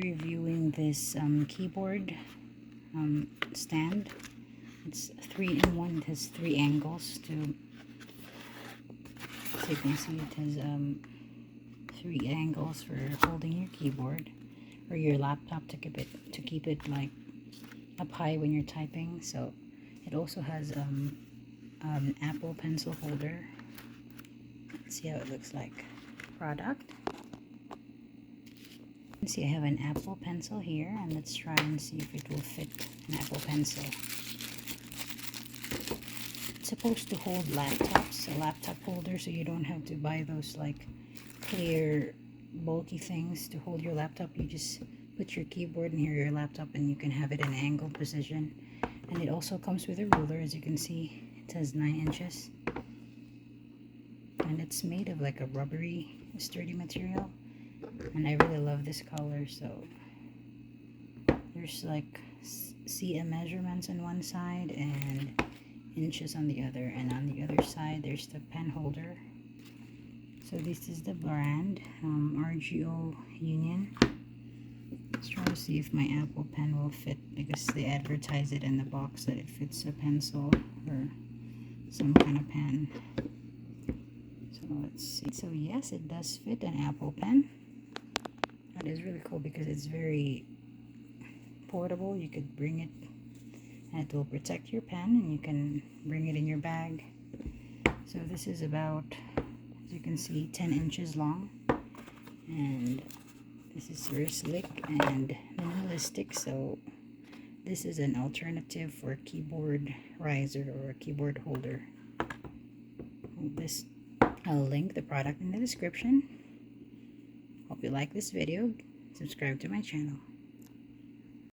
be reviewing this keyboard stand. It's 3-in-1. It has 3 angles to, so you can see it has 3 angles for holding your keyboard or your laptop to keep it like up high when you're typing. So it also has an Apple pencil holder. Let's see how it looks like. Product. See, I have an Apple pencil here, and let's try and see if it will fit an Apple pencil. It's supposed to hold laptops, a laptop holder, so you don't have to buy those like clear bulky things to hold your laptop. You just put your keyboard in here, your laptop, and you can have it in angled position. And it also comes with a ruler. As you can see, it has 9 inches, and it's made of like a rubbery, sturdy material. And I really love this color. So there's like cm measurements on one side and inches on the other, and on the other side there's the pen holder. So this is the brand Ergonomic. Let's try to see if my Apple pen will fit, because they advertise it in the box that it fits a pencil or some kind of pen. So let's see. So yes, it does fit an Apple pen. That is really cool because it's very portable. You could bring it and it will protect your pen, and you can bring it in your bag. So this is about, as you can see, 10 inches long, and this is very slick and minimalistic. So this is an alternative for a keyboard riser or a keyboard holder. I'll link the product in the description. Hope you like this video. Subscribe to my channel.